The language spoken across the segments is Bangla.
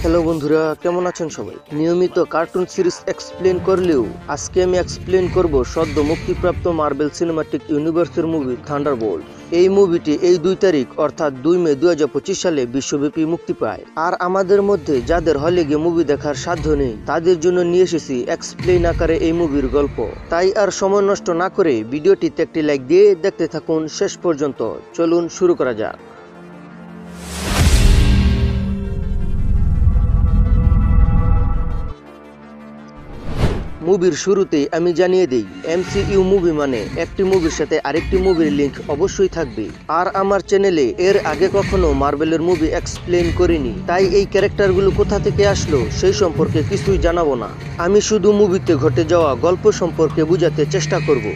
হ্যালো বন্ধুরা, কেমন আছেন সবাই? নিয়মিত কার্টুন সিরিজ এক্সপ্লেন করলেও আজকে আমি এক্সপ্লেন করব সদ্য মুক্তিপ্রাপ্ত মার্বেল সিনেমাটিক ইউনিভার্সের মুভি থান্ডারবোল্ট। এই মুভিটি এই 2 তারিখ অর্থাৎ 2 মে 2025 সালে বিশ্বব্যাপী মুক্তি পায়। আর আমাদের মধ্যে যাদের হলে গিয়ে মুভি দেখার সাধ্য নেই তাদের জন্য নিয়ে এসেছি এক্সপ্লেন আকারে এই মুভির গল্প। তাই আর সময় নষ্ট না করে ভিডিওটিতে একটি লাইক দিয়ে দেখতে থাকুন শেষ পর্যন্ত। চলুন শুরু করা যাক। মুভির শুরুতেই আমি জানিয়ে দিই, MCU মুভি মানে একটি মুভির সাথে আরেকটি মুভির লিংক অবশ্যই থাকবে। আর আমার চ্যানেলে এর আগে কখনো মার্বেলের মুভি এক্সপ্লেন করিনি, তাই এই ক্যারেক্টারগুলো কোথা থেকে আসলো সেই সম্পর্কে কিছুই জানাবো না। আমি শুধু মুভিতে ঘটে যাওয়া গল্প সম্পর্কে বোঝাতে চেষ্টা করব।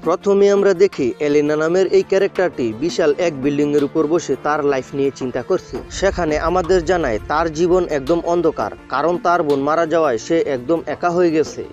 প্রথমে আমরা দেখি এলেনা নামের এই ক্যারেক্টারটি বিশাল এক বিল্ডিং এর উপর বসে তার লাইফ নিয়ে চিন্তা করছে। সেখানে আমাদের জানায় তার জীবন একদম অন্ধকার, কারণ তার বোন মারা যাওয়ায় সে একদম একা হয়ে গেছে।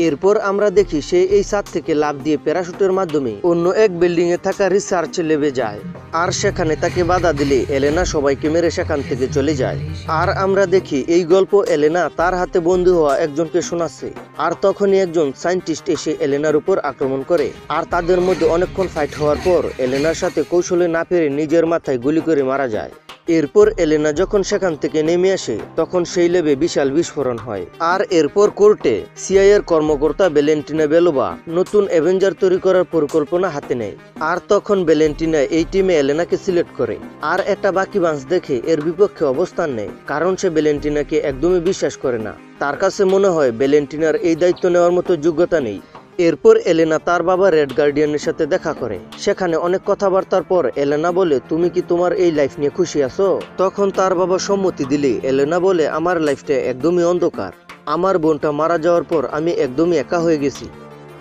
এরপর আমরা দেখি সে এই ছাদ থেকে লাফ দিয়ে প্যারাশুটের মাধ্যমে অন্য এক বিল্ডিং এ থাকা রিসার্চ ল্যাবে যায়। আর সেখানে তাকে বাধা দিলে এলেনা সবাইকে মেরে সেখান থেকে চলে যায়। আর আমরা দেখি এই গল্প এলেনা তার হাতে বন্দী হওয়া একজনকে শোনাচ্ছে। আর তখনই একজন সায়েন্টিস্ট এসে এলেনার উপর আক্রমণ করে। আর তাদের মধ্যে অনেকক্ষণ ফাইট হওয়ার পর এলেনার সাথে কৌশলে না পেরে নিজের মাথায় গুলি করে মারা যায়। এরপর এলেনা যখন সেখান থেকে নেমে আসে তখন সেই ল্যাবে বিশাল বিস্ফোরণ হয়। আর এরপর কোর্টে সিআইএর কর্মকর্তা ভ্যালেন্টিনা বেলোভা নতুন অ্যাভেঞ্জার তৈরি করার পরিকল্পনা হাতে নেয়। আর তখন ভ্যালেন্টিনা এই টিমে এলেনাকে সিলেক্ট করে। আর একটা বাকি বাঁশ দেখে এর বিপক্ষে অবস্থান নেয়, কারণ সে ভ্যালেন্টিনাকে একদমই বিশ্বাস করে না। তার কাছে মনে হয় ভ্যালেন্টিনার এই দায়িত্ব নেওয়ার মতো যোগ্যতা নেই। এরপর এলেনা তার বাবা রেড গার্ডিয়ানের সাথে দেখা করে। সেখানে অনেক কথাবার্তার পর এলেনা বলে, তুমি কি তোমার এই লাইফ নিয়ে খুশি আছো? তখন তার বাবা সম্মতি দিলে এলেনা বলে, আমার লাইফটা একদমই অন্ধকার। আমার বোনটা মারা যাওয়ার পর আমি একদমই একা হয়ে গেছি।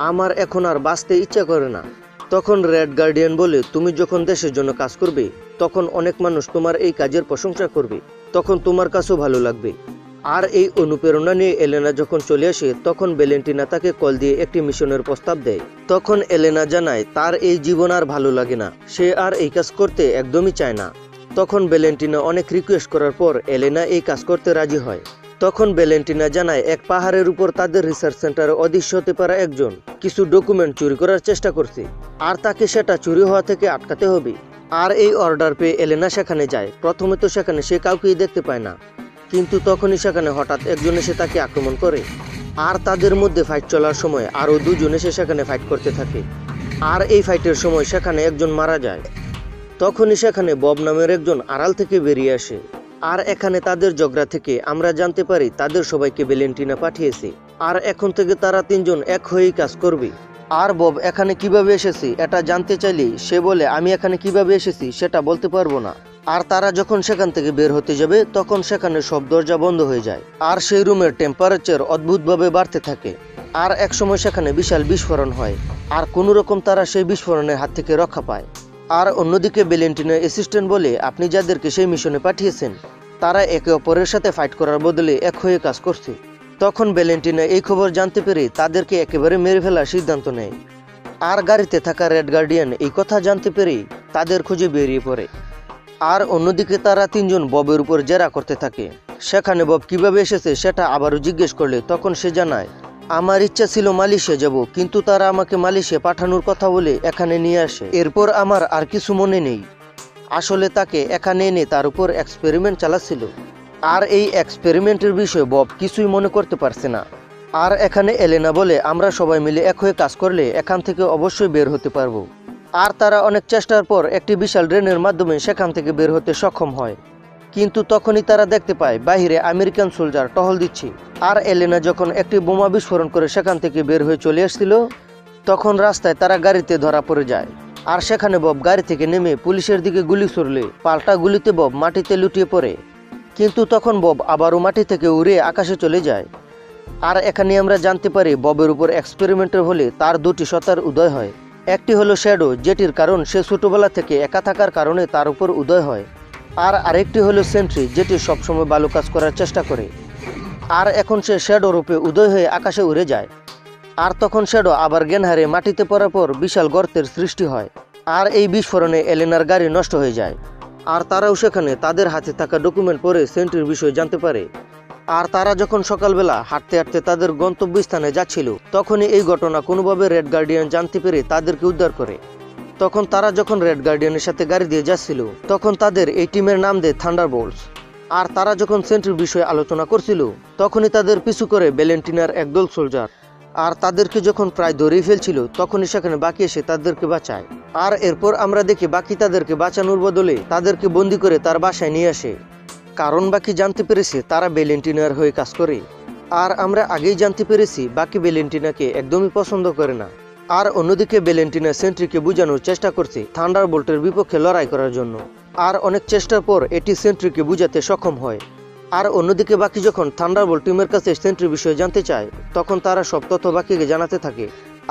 আমার এখন আর বাঁচতে ইচ্ছা করে না। তখন রেড গার্ডিয়ান বলে, তুমি যখন দেশের জন্য কাজ করবে তখন অনেক মানুষ তোমার এই কাজের প্রশংসা করবে, তখন তোমার কাছেও ভালো লাগবে। আর এই অনুপ্রেরণা নিয়ে এলেনা যখন চলে আসে তখন ভ্যালেন্টিনা তাকে কল দিয়ে একটি মিশনের প্রস্তাব দেয়। তখন এলেনা জানায় তার এই জীবন আর ভালো লাগে না, সে আর এই কাজ করতে একদমই চায় না। তখন ভ্যালেন্টিনা অনেক রিকোয়েস্ট করার পর এলেনা এই কাজ করতে রাজি হয়। তখন ভ্যালেন্টিনা জানায় এক পাহাড়ের উপর তাদের রিসার্চ সেন্টারে অদৃশ্য হতে পারা একজন কিছু ডকুমেন্ট চুরি করার চেষ্টা করছে, আর তাকে সেটা চুরি হওয়া থেকে আটকাতে হবে। আর এই অর্ডার পেয়ে এলেনা সেখানে যায়। প্রথমে তো সেখানে সে কাউকেই দেখতে পায় না, কিন্তু তখনই সেখানে হঠাৎ একজন এসে তাকে আক্রমণ করে। আর তাদের মধ্যে ফাইট চলার সময় আরও দুজন এসে সেখানে ফাইট করতে থাকে। আর এই ফাইটের সময় সেখানে একজন মারা যায়। তখনই সেখানে বব নামের একজন আড়াল থেকে বেরিয়ে আসে। আর এখানে তাদের ঝগড়া থেকে আমরা জানতে পারি তাদের সবাইকে ভ্যালেন্টিনা পাঠিয়েছে। আর এখন থেকে তারা 3 জন এক হয়েই কাজ করবে। আর বব এখানে কিভাবে এসেছে এটা জানতে চাইলে সে বলে, আমি এখানে কিভাবে এসেছি সেটা বলতে পারবো না। আর তারা যখন সেখান থেকে বের হতে যাবে তখন সেখানে সব দরজা বন্ধ হয়ে যায়। আর সেই রুমের টেম্পারেচার অদ্ভুতভাবে বাড়তে থাকে। আর একসময় সেখানে বিশাল বিস্ফোরণ হয়। আর কোনো রকম তারা সেই বিস্ফোরণের হাত থেকে রক্ষা পায়। আর অন্যদিকে ভ্যালেন্টিনার অ্যাসিস্ট্যান্ট বলে, আপনি যাদেরকে সেই মিশনে পাঠিয়েছেন তারা একে অপরের সাথে ফাইট করার বদলে এক হয়ে কাজ করছে। তখন ভ্যালেন্টিনা এই খবর জানতে পেরে তাদেরকে একেবারে মেরে ফেলার সিদ্ধান্ত নেয়। আর গাড়িতে থাকা রেড গার্ডিয়ান এই কথা জানতে পেরেই তাদের খুঁজে বেরিয়ে পড়ে। আর অন্যদিকে তারা 3 জন ববের উপর জেরা করতে থাকে। সেখানে বব কিভাবে এসেছে সেটা আবারও জিজ্ঞেস করলে তখন সে জানায়, আমার ইচ্ছা ছিল মালয়েশিয়া যাব, কিন্তু তারা আমাকে মালয়েশিয়া পাঠানোর কথা বলে এখানে নিয়ে আসে। এরপর আমার আর কিছু মনে নেই। আসলে তাকে এখানে এনে তার উপর এক্সপেরিমেন্ট চালাচ্ছিল। আর এই এক্সপেরিমেন্টের বিষয়ে বব কিছুই মনে করতে পারছে না। আর এখানে এলেনা বলে, আমরা সবাই মিলে এক হয়ে কাজ করলে এখান থেকে অবশ্যই বের হতে পারবো। আর তারা অনেক চেষ্টার পর একটি বিশাল ড্রেনের মাধ্যমে সেখান থেকে বের হতে সক্ষম হয়। কিন্তু তখনই তারা দেখতে পায় বাহিরে আমেরিকান সোলজার টহল দিচ্ছে। আর এলেনা যখন একটি বোমা বিস্ফোরণ করে সেখান থেকে বের হয়ে চলে আসছিল তখন রাস্তায় তারা গাড়িতে ধরা পড়ে যায়। আর সেখানে বব গাড়ি থেকে নেমে পুলিশের দিকে গুলি ছুড়লে পাল্টা গুলিতে বব মাটিতে লুটিয়ে পড়ে। কিন্তু তখন বব আবারও মাটি থেকে উড়ে আকাশে চলে যায়। আর এখানে আমরা জানতে পারি ববের উপর এক্সপেরিমেন্টের ফলে তার 2টি সত্তার উদয় হয়। একটি হলো শ্যাডো, যেটির কারণ সে ছোটবেলা থেকে একা থাকার কারণে তার উপর উদয় হয়। আর আরেকটি হলো সেন্ট্রি, যেটি সবসময় ভালো কাজ করার চেষ্টা করে। আর এখন সে শ্যাডো রূপে উদয় হয়ে আকাশে উড়ে যায়। আর তখন শ্যাডো আবার জ্ঞান হারিয়ে মাটিতে পড়ার পর বিশাল গর্তের সৃষ্টি হয়। আর এই বিস্ফোরণে এলেনার গাড়ি নষ্ট হয়ে যায়। আর তারাও সেখানে তাদের হাতে থাকা ডকুমেন্ট পড়ে সেন্ট্রির বিষয়ে জানতে পারে। আর তারা যখন সকালবেলা হাঁটতে হাঁটতে তাদের গন্তব্যস্থানে যাচ্ছিল, তখনই এই ঘটনা কোনোভাবে রেড গার্ডিয়ান জানতে পেরে তাদেরকে উদ্ধার করে। তখন তারা যখন রেড গার্ডিয়ানের সাথে গাড়ি দিয়ে যাচ্ছিল, তখন তাদের এই টিমের নাম দেয় থান্ডারবোল্টস। আর তারা যখন সেন্ট্রির বিষয়ে আলোচনা করছিল, তখনই তাদের পিছু করে ভ্যালেন্টিনার একদল সোলজার। আর তাদেরকে যখন প্রায় ধরেই ফেলছিল, তখনই সেখানে বাকি এসে তাদেরকে বাঁচায়। আর এরপর আমরা দেখি বাকি তাদেরকে বাঁচানোর বদলে তাদেরকে বন্দি করে তার বাসায় নিয়ে আসে, কারণ বাকি জানতে পেরেছে তারা ভ্যালেন্টিনার হয়ে কাজ করে। আর আমরা আগেই জানতে পেরেছি বাকি ভ্যালেন্টিনাকে একদমই পছন্দ করে না। আর অন্যদিকে ভ্যালেন্টিনা সেন্ট্রিকে বোঝানোর চেষ্টা করছে থান্ডারবোল্টের বিপক্ষে লড়াই করার জন্য। আর অনেক চেষ্টার পর এটি সেন্ট্রিকে বুঝাতে সক্ষম হয়। আর অন্যদিকে বাকি যখন থান্ডারবোল্ট টিমের কাছে সেন্ট্রির বিষয়ে জানতে চায়, তখন তারা সব তথ্য বাকিকে জানাতে থাকে।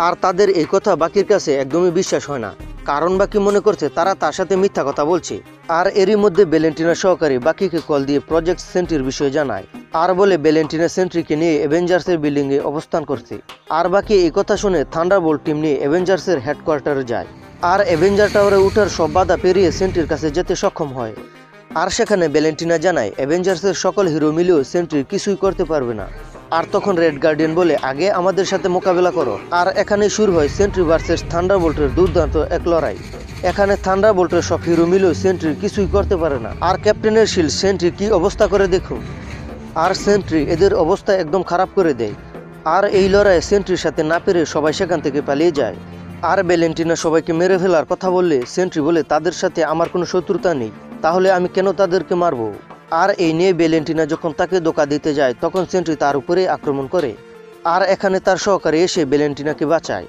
আর তাদের এই কথা বাকির কাছে একদমই বিশ্বাস হয় না, কারণ বাকি মনে করছে তারা তার সাথে মিথ্যা কথা বলছে। আর এরই মধ্যে ভ্যালেন্টিনা সহকারী বাকিকে কল দিয়ে প্রজেক্ট সেন্ট্রির বিষয়ে জানায়, আর বলে ভ্যালেন্টিনা সেন্ট্রিকে নিয়ে অ্যাভেঞ্জার্সের বিল্ডিংয়ে অবস্থান করছে। আর বাকি এই কথা শুনে থান্ডারবোল্ট টিম নিয়ে অ্যাভেঞ্জার্সের হেডকোয়ার্টারে যায়। আর অ্যাভেঞ্জার টাওয়ারে উঠার সব বাধা পেরিয়ে সেন্ট্রির কাছে যেতে সক্ষম হয়। আর সেখানে ভ্যালেন্টিনা জানায় অ্যাভেঞ্জার্সের সকল হিরো মিলেও সেন্ট্রির কিছুই করতে পারবে না। আর তখন রেড গার্ডিয়ান বলে আগে আমাদের সাথে মোকাবেলা করো। আর এখানে শুরু হয় সেন্ট্রি ভার্সেস থান্ডারবোল্টের দুর্দান্ত এক লড়াই। এখানে থান্ডারবোল্টের সব হিরো মিলেও সেন্ট্রির কিছুই করতে পারে না। আর ক্যাপ্টেনের শিল্ড সেন্ট্রি কি অবস্থা করে দেখো। আর সেন্ট্রি এদের অবস্থা একদম খারাপ করে দেয়। আর এই লড়াইয়ে সেন্ট্রির সাথে না পেরে সবাই সেখান থেকে পালিয়ে যায়। আর ভ্যালেন্টিনা সবাইকে মেরে ফেলার কথা বললে সেন্ট্রি বলে তাদের সাথে আমার কোনো শত্রুতা নেই, তাহলে আমি কেন তাদেরকে মারবো। আর এই নিয়ে ভ্যালেন্টিনা যখন তাকে ধোঁকা দিতে যায়, তখন সেন্ট্রি তার উপরে আক্রমণ করে। আর এখানে তার সহকারী এসে ভ্যালেন্টিনাকে বাঁচায়।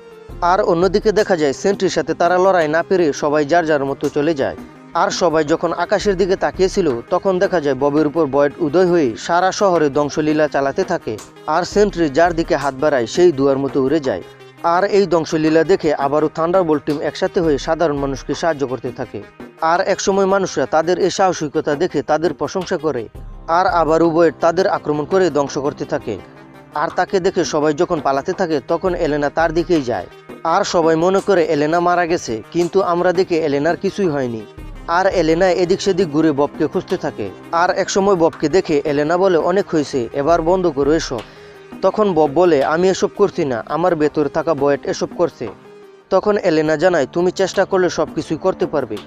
আর অন্যদিকে দেখা যায় সেন্ট্রির সাথে তারা লড়াই না পেরে সবাই যার যার মতো চলে যায়। আর সবাই যখন আকাশের দিকে তাকিয়েছিল, তখন দেখা যায় ববের উপর বয়েড উদয় হয়ে সারা শহরে ধ্বংসলীলা চালাতে থাকে। আর সেন্ট্রি যার দিকে হাত বাড়ায় সেই দুয়ার মতো উড়ে যায়। আর এই ধ্বংসলীলা দেখে আবারও থান্ডারবোল্ট টিম একসাথে হয়ে সাধারণ মানুষকে সাহায্য করতে থাকে। আর একসময় মানুষরা তাদের এই সাহসিকতা দেখে তাদের প্রশংসা করে। আর আবারও বয়েড তাদের আক্রমণ করে ধ্বংস করতে থাকে। আর তাকে দেখে সবাই যখন পালাতে থাকে, তখন এলেনা তার দিকেই যায়। আর সবাই মনে করে এলেনা মারা গেছে, কিন্তু আমরা দেখি এলেনার কিছুই হয়নি। আর এলেনা এদিক সেদিক ঘুরে ববকে খুঁজতে থাকে। আর একসময় ববকে দেখে এলেনা বলে অনেক হয়েছে, এবার বন্ধ করো এসব। তখন বব বলে আমি এসব করছি না, আমার ভেতরে থাকা বয়েড এসব করছে। তখন এলেনা জানায় তুমি চেষ্টা করলে সব কিছুই করতে পারবে।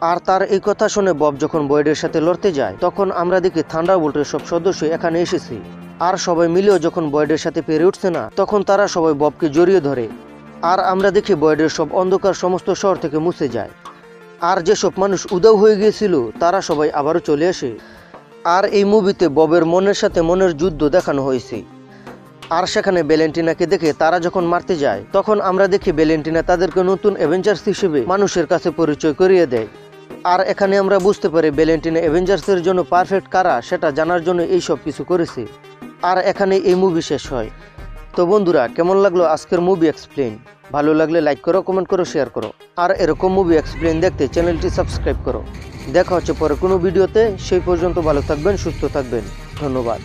আর তার এই কথা শুনে বব যখন বয়েডের সাথে লড়তে যায়, তখন আমরা দেখি থান্ডারবোল্টের সব সদস্য এখানে এসেছে। আর সবাই মিলেও যখন বয়েডের সাথে পেরে উঠছে না, তখন তারা সবাই ববকে জড়িয়ে ধরে। আর আমরা দেখি বয়েডের সব অন্ধকার সমস্ত শহর থেকে মুছে যায়। আর যেসব মানুষ উধাও হয়ে গিয়েছিল তারা সবাই আবারও চলে আসে। আর এই মুভিতে ববের মনের সাথে মনের যুদ্ধ দেখানো হয়েছে। আর সেখানে ভ্যালেন্টিনাকে দেখে তারা যখন মারতে যায়, তখন আমরা দেখি ভ্যালেন্টিনা তাদেরকে নতুন অ্যাভেঞ্জার্স হিসেবে মানুষের কাছে পরিচয় করিয়ে দেয়। আর এখানে আমরা বুঝতে পারি ভ্যালেন্টিনা অ্যাভেঞ্জার্সের জন্য পারফেক্ট কারা সেটা জানার জন্য এই সব কিছু করেছে। আর এখানে এই মুভি শেষ হয়। তো বন্ধুরা, কেমন লাগলো আজকের মুভি এক্সপ্লেইন? ভালো লাগলে লাইক করো, কমেন্ট করো, শেয়ার করো। আর এরকম মুভি এক্সপ্লেইন দেখতে চ্যানেলটি সাবস্ক্রাইব করো। দেখা হচ্ছে পরে কোনো ভিডিওতে। সেই পর্যন্ত ভালো থাকবেন, সুস্থ থাকবেন। ধন্যবাদ।